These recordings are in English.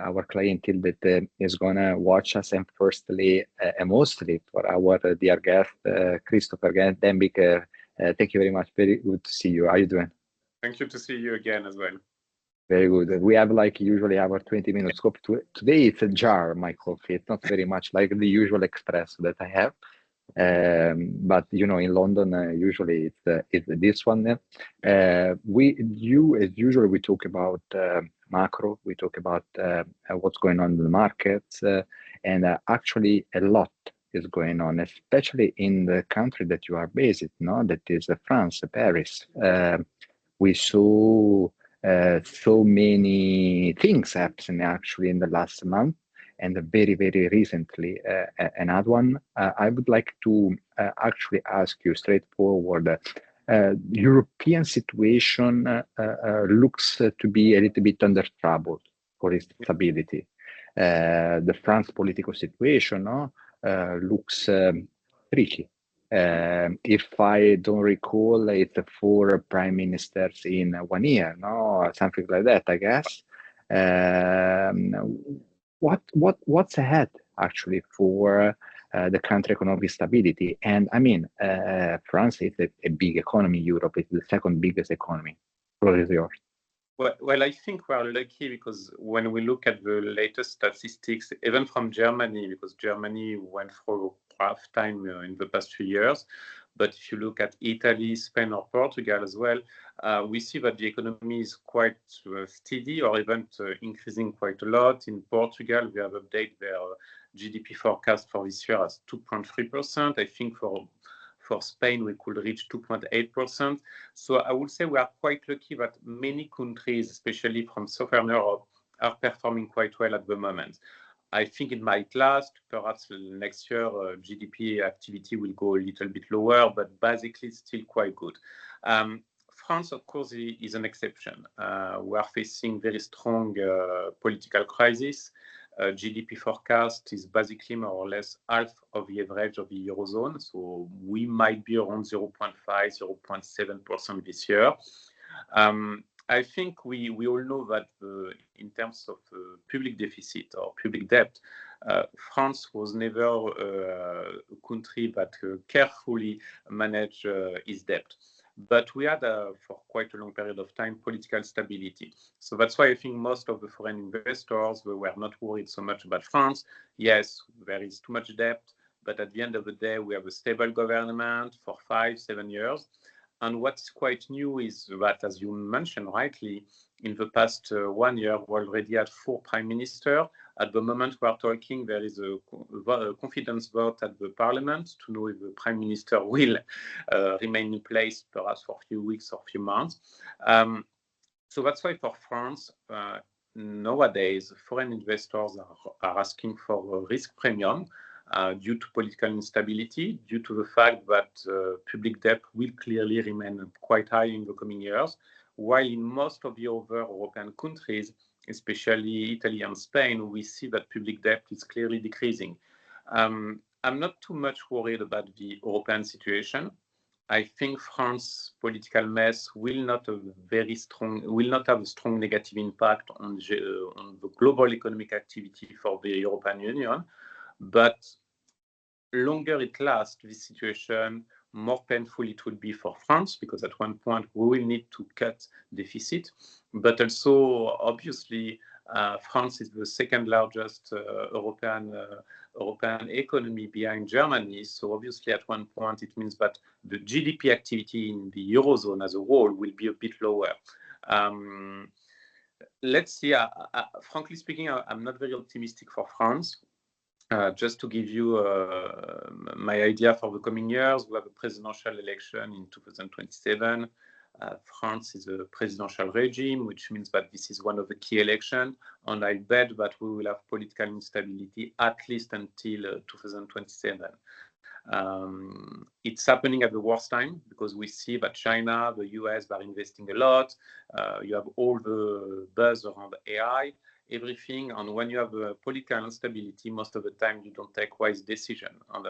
our clientele that is gonna watch us, and firstly and mostly for our dear guest, Christopher Dembik. Thank you very much. Very good to see you. How are you doing? Thank you to see you again as well. Very good. We have like usually our 20 minutes coffee. Today it's a jar, my coffee. It's not very much like the usual espresso that I have. But you know, in London, usually it's this one. As usual, we talk about macro. We talk about what's going on in the markets, and actually a lot is going on, especially in the country that you are based, no? That is France, Paris. We saw so many things happening actually in the last month, and very, very recently another one. I would like to actually ask you straightforward. European situation looks to be a little bit under trouble for its stability. The France political situation looks tricky. If I don't recall, it's 4 prime ministers in 1 year, no, something like that, I guess. What's ahead actually for the country economic stability? And I mean, France is a big economy. Europe is the second biggest economy. What is yours? Well, I think we're lucky because when we look at the latest statistics, even from Germany, because Germany went through a rough time in the past few years, but if you look at Italy, Spain, or Portugal as well, we see that the economy is quite steady or even increasing quite a lot. In Portugal, we have updated their GDP forecast for this year as 2.3%. I think for Spain, we could reach 2.8%. So I would say we are quite lucky that many countries, especially from Southern Europe, are performing quite well at the moment. I think it might last. Perhaps next year, GDP activity will go a little bit lower, but basically it's still quite good. France, of course, is an exception. We are facing very strong political crisis. GDP forecast is basically more or less half of the average of the Eurozone. So we might be around 0.5, 0.7% this year. I think we all know that in terms of public deficit or public debt, France was never a country that carefully managed its debt. But we had, for quite a long period of time, political stability. So that's why I think most of the foreign investors were not worried so much about France. Yes, there is too much debt, but at the end of the day, we have a stable government for 5-7 years. And what's quite new is that, as you mentioned rightly, in the past 1 year, we already had 4 prime ministers. At the moment we are talking, there is a confidence vote at the parliament to know if the prime minister will remain in place perhaps for a few weeks or a few months. So that's why for France, nowadays, foreign investors are asking for a risk premium due to political instability, due to the fact that public debt will clearly remain quite high in the coming years, while in most of the other European countries, especially Italy and Spain, we see that public debt is clearly decreasing. I'm not too much worried about the European situation. I think France's political mess will not have a strong negative impact on the global economic activity for the European Union. But longer it lasts, this situation, more painful it will be for France, because at one point we will need to cut deficit. But also, obviously, France is the second largest European economy behind Germany. So obviously, at one point, it means that the GDP activity in the Eurozone as a whole will be a bit lower. Let's see. Frankly speaking, I'm not very optimistic for France. Just to give you my idea for the coming years, we have a presidential election in 2027. France is a presidential regime, which means that this is one of the key elections. And I bet that we will have political instability at least until 2027. It's happening at the worst time because we see that China, the US are investing a lot. You have all the buzz around AI. Everything, and when you have a political instability, most of the time you don't take wise decisions. And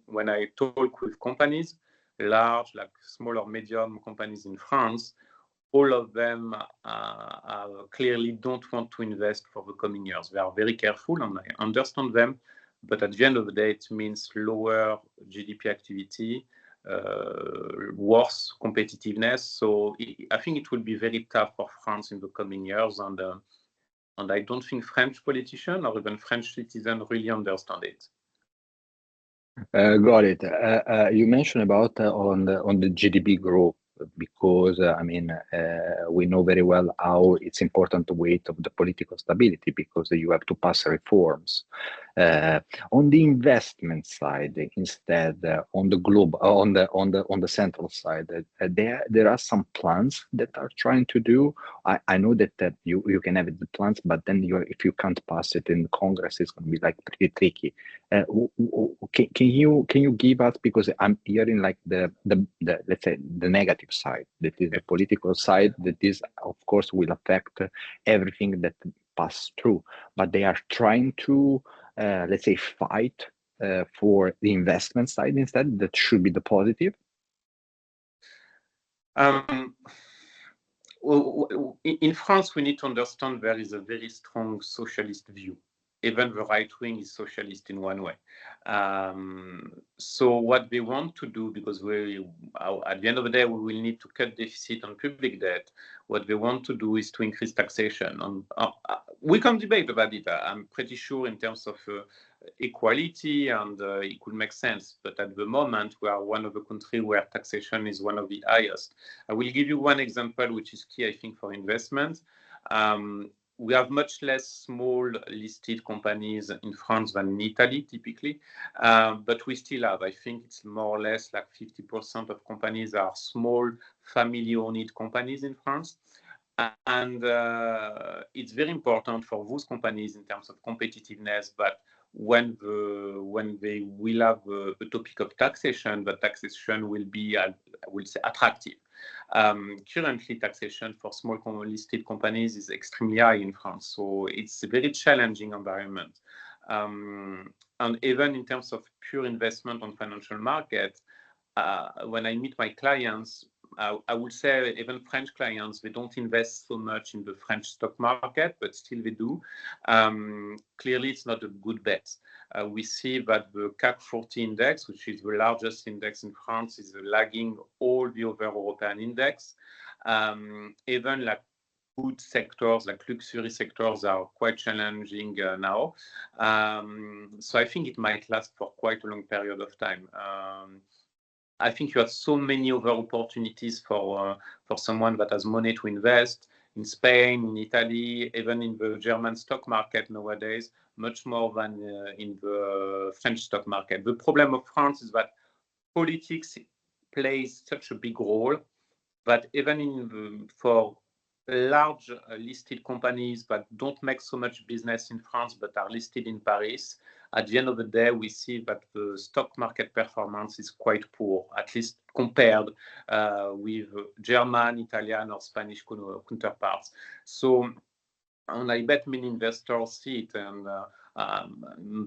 when I talk with companies, large, like small or medium companies in France, all of them clearly don't want to invest for the coming years. They are very careful, and I understand them. But at the end of the day, it means lower GDP activity, worse competitiveness. So I think it will be very tough for France in the coming years. And I don't think French politicians or even French citizens really understand it. Got it. You mentioned about on the GDP growth because we know very well how it's important the weight of the political stability because you have to pass reforms. On the investment side, instead, on the globe, on the central side, there are some plans that are trying to do. I know that you can have the plans, but then if you can't pass it in Congress, it's going to be like pretty tricky. Can you give us, because I'm hearing like the let's say the negative side, that is the political side, that is of course will affect everything that pass through, but they are trying to let's say fight for the investment side instead. That should be the positive. In France, we need to understand there is a very strong socialist view. Even the right wing is socialist in one way. So what they want to do, because at the end of the day, we will need to cut deficit on public debt. What they want to do is to increase taxation. We can debate about it. I'm pretty sure in terms of equality, and it could make sense. But at the moment, we are one of the countries where taxation is one of the highest. I will give you one example, which is key, I think, for investment. We have much less small listed companies in France than in Italy, typically. But we still have, I think it's more or less like 50% of companies are small family-owned companies in France. And it's very important for those companies in terms of competitiveness, but when they will have a topic of taxation, the taxation will be, I will say, attractive. Currently, taxation for small listed companies is extremely high in France, so it's a very challenging environment. And even in terms of pure investment on financial market, when I meet my clients, I would say even French clients, they don't invest so much in the French stock market, but still they do. Clearly, it's not a good bet. We see that the CAC 40 index, which is the largest index in France, is lagging all the other European index. Even like good sectors, like luxury sectors, are quite challenging now. So I think it might last for quite a long period of time. I think you have so many other opportunities for someone that has money to invest in Spain, in Italy, even in the German stock market nowadays, much more than in the French stock market. The problem of France is that politics plays such a big role that even for large listed companies that don't make so much business in France but are listed in Paris, at the end of the day, we see that the stock market performance is quite poor, at least compared with German, Italian, or Spanish counterparts. So, and I bet many investors see it. And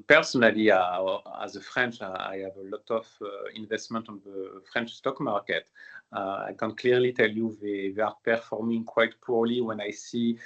personally, as a French, I have a lot of investment on the French stock market. I can clearly tell you they are performing quite poorly when I see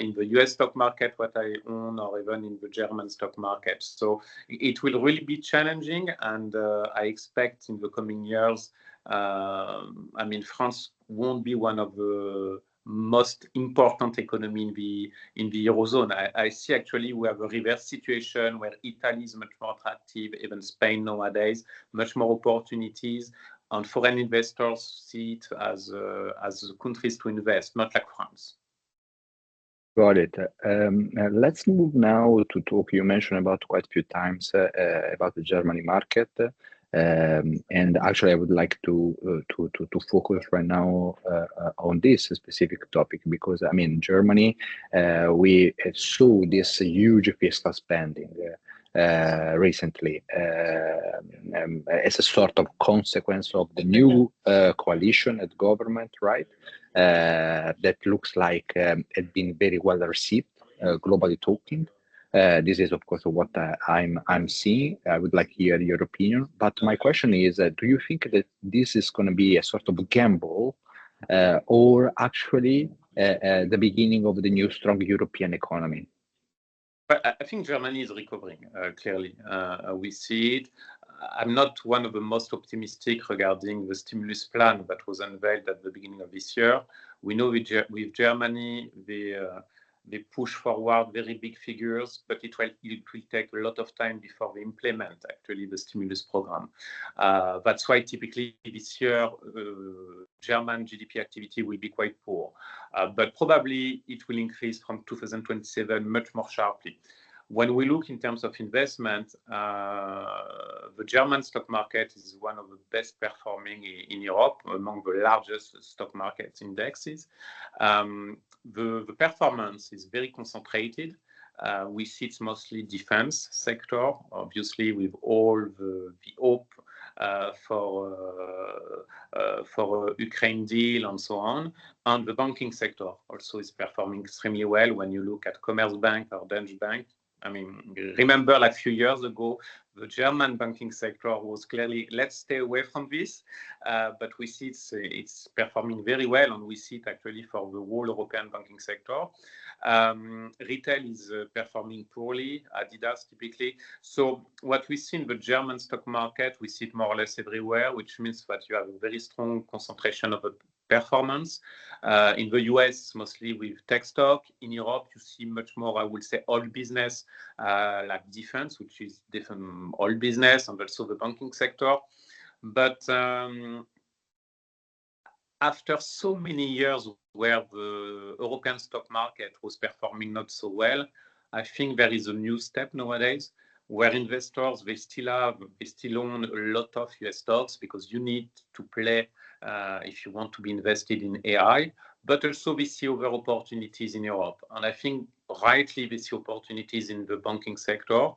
in the US stock market what I own, or even in the German stock market. So it will really be challenging, and I expect in the coming years, France won't be one of the most important economy in the Eurozone. I see actually we have a reverse situation where Italy is much more attractive, even Spain nowadays, much more opportunities, and foreign investors see it as countries to invest, not like France. Got it. Let's move now to talk. You mentioned about quite a few times about the Germany market. And actually, I would like to focus right now on this specific topic because Germany, we saw this huge fiscal spending recently as a sort of consequence of the new coalition at government, right? That looks like had been very well received, globally talking. This is, of course, what I'm seeing. I would like to hear your opinion. But my question is, do you think that this is going to be a sort of gamble or actually the beginning of the new strong European economy? But I think Germany is recovering, clearly. We see it. I'm not one of the most optimistic regarding the stimulus plan that was unveiled at the beginning of this year. We know with Germany, they push forward very big figures, but it will take a lot of time before they implement actually the stimulus program. That's why typically this year, German GDP activity will be quite poor, but probably it will increase from 2027 much more sharply. When we look in terms of investment, the German stock market is one of the best performing in Europe, among the largest stock market indexes. The performance is very concentrated. We see it's mostly defense sector, obviously with all the hope for Ukraine deal and so on. And the banking sector also is performing extremely well when you look at Commerzbank or Deutsche Bank. I mean, remember like a few years ago, the German banking sector was clearly, let's stay away from this. But we see it's performing very well, and we see it actually for the whole European banking sector. Retail is performing poorly, Adidas typically. So what we see in the German stock market, we see it more or less everywhere, which means that you have a very strong concentration of performance. In the US, mostly with tech stock. In Europe, you see much more, I would say, oil business, like defense, which is different oil business, and also the banking sector. But after so many years where the European stock market was performing not so well, I think there is a new step nowadays where investors, they still own a lot of US stocks because you need to play if you want to be invested in AI, but also we see other opportunities in Europe. And I think rightly we see opportunities in the banking sector.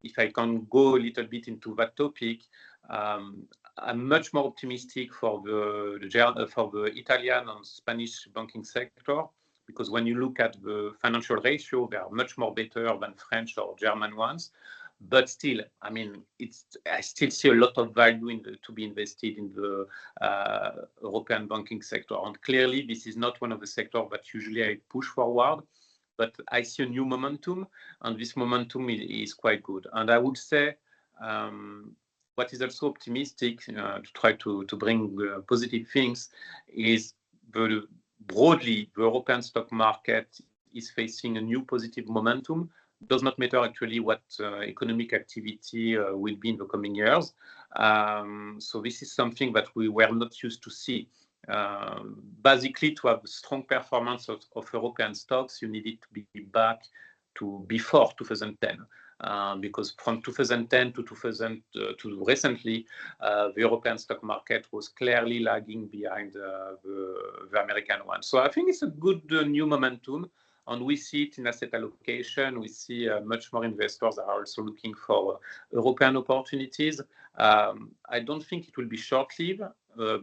If I can go a little bit into that topic, I'm much more optimistic for the Italian and Spanish banking sector, because when you look at the financial ratio, they are much more better than French or German ones. But still, I mean, I still see a lot of value to be invested in the European banking sector. And clearly, this is not one of the sectors that usually I push forward, but I see a new momentum, and this momentum is quite good. And I would say what is also optimistic to try to bring positive things is broadly the European stock market is facing a new positive momentum. Does not matter actually what economic activity will be in the coming years. So this is something that we were not used to see. Basically, to have strong performance of European stocks, you needed to be back to before 2010. Because from 2010 to recently, the European stock market was clearly lagging behind the American one. So I think it's a good new momentum. And we see it in asset allocation. We see much more investors are also looking for European opportunities. I don't think it will be short-lived,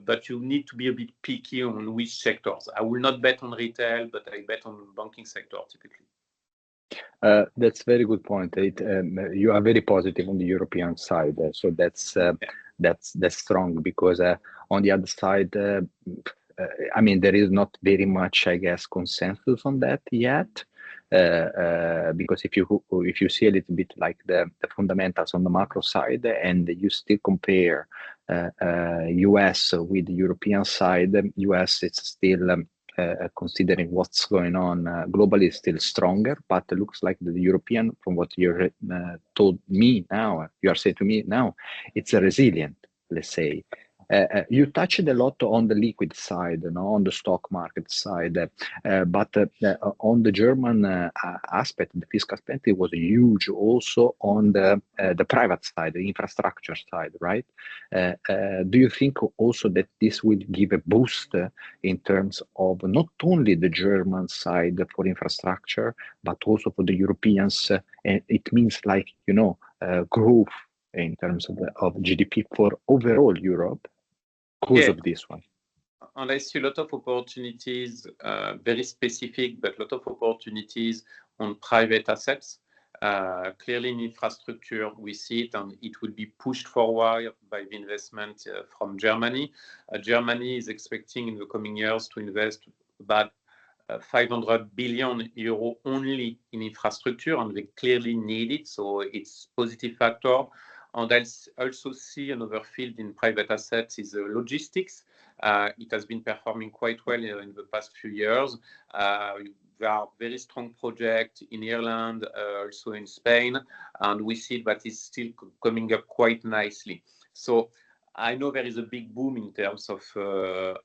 but you need to be a bit picky on which sectors. I will not bet on retail, but I bet on banking sector typically. That's a very good point. You are very positive on the European side, so that's strong, because on the other side, I mean, there is not very much, I guess, consensus on that yet, because if you see a little bit like the fundamentals on the macro side, and you still compare US with the European side, US it's still considering what's going on globally is still stronger, but it looks like the European, from what you told me now, you are saying to me now, it's a resilient, let's say. You touched a lot on the liquid side, on the stock market side, but on the German aspect, the fiscal aspect, it was huge also on the private side, the infrastructure side, right? Do you think also that this will give a boost in terms of not only the German side for infrastructure, but also for the Europeans? And it means like, growth in terms of GDP for overall Europe. Because of this one. And I see a lot of opportunities, very specific, but a lot of opportunities on private assets. Clearly in infrastructure, we see it, and it will be pushed forward by the investment from Germany. Germany is expecting in the coming years to invest about 500 billion euro only in infrastructure, and they clearly need it, so it's a positive factor. And I also see another field in private assets is logistics. It has been performing quite well in the past few years. There are very strong projects in Ireland, also in Spain, and we see that it's still coming up quite nicely. So I know there is a big boom in terms of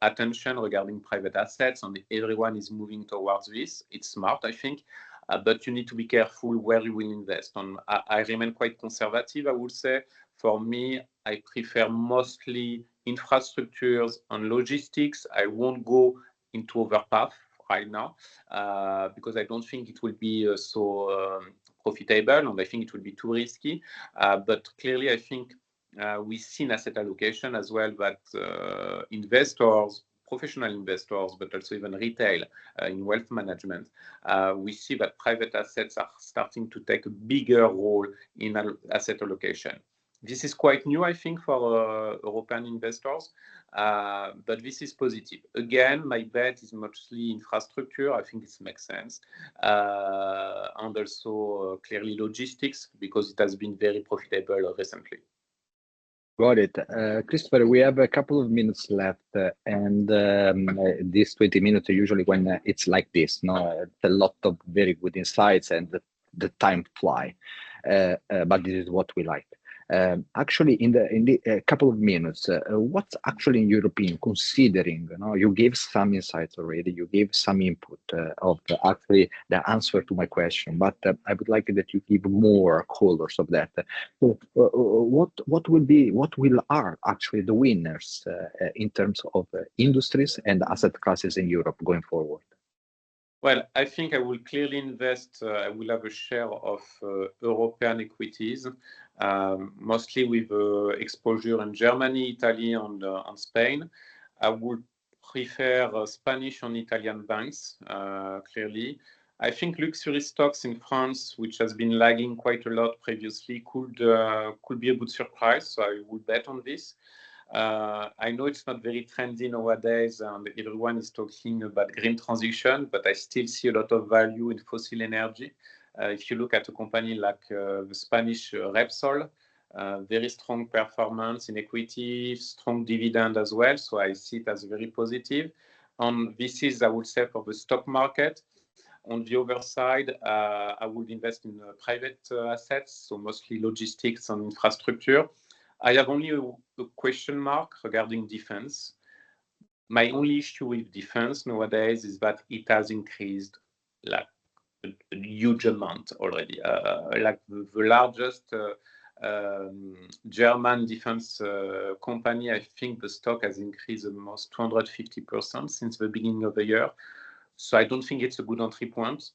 attention regarding private assets, and everyone is moving towards this. It's smart, I think, but you need to be careful where you will invest. And I remain quite conservative, I would say. For me, I prefer mostly infrastructures and logistics. I won't go into other path right now because I don't think it will be so profitable, and I think it will be too risky. But clearly, I think we see in asset allocation as well that investors, professional investors, but also even retail in wealth management, we see that private assets are starting to take a bigger role in asset allocation. This is quite new, I think, for European investors, but this is positive. Again, my bet is mostly infrastructure. I think this makes sense. And also clearly logistics, because it has been very profitable recently. Got it. Christopher, we have a couple of minutes left, and these 20 minutes are usually when it's like this. No, it's a lot of very good insights, and the time fly. But this is what we like. Actually, in the couple of minutes, what's actually in European considering? You gave some insights already. You gave some input of actually the answer to my question, but I would like that you give more colors of that. So, what are actually the winners in terms of industries and asset classes in Europe going forward? Well, I think I will clearly invest. I will have a share of European equities, mostly with exposure in Germany, Italy, and Spain. I would prefer Spanish and Italian banks, clearly. I think luxury stocks in France, which has been lagging quite a lot previously, could be a good surprise. So I would bet on this. I know it's not very trendy nowadays, and everyone is talking about green transition, but I still see a lot of value in fossil energy. If you look at a company like the Spanish Repsol, very strong performance in equity, strong dividend as well. So I see it as very positive. And this is, I would say, for the stock market. On the other side, I would invest in private assets, so mostly logistics and infrastructure. I have only a question mark regarding defense. My only issue with defense nowadays is that it has increased like a huge amount already. Like the largest German defense company, I think the stock has increased almost 250% since the beginning of the year. So I don't think it's a good entry point.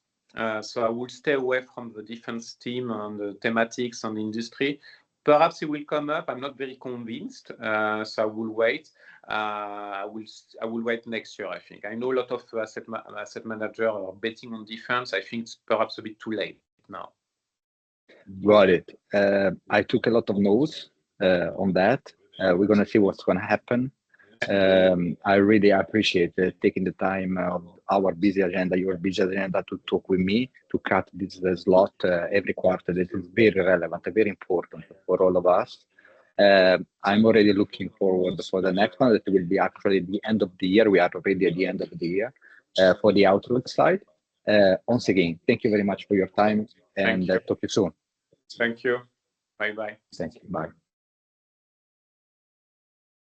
So I would stay away from the defense team and the thematics and the industry. Perhaps it will come up. I'm not very convinced, so I will wait. I will wait next year, I think. I know a lot of asset managers are betting on defense. I think it's perhaps a bit too late now. Got it. I took a lot of notes on that. We're going to see what's going to happen. I really appreciate taking the time of our busy agenda, your busy agenda, to talk with me, to cut this slot every quarter. This is very relevant, very important for all of us. I'm already looking forward for the next one. That will be actually the end of the year. We are already at the end of the year for the outlook side. Once again, thank you very much for your time, and talk to you soon. Thank you. Bye-bye. Thank you. Bye.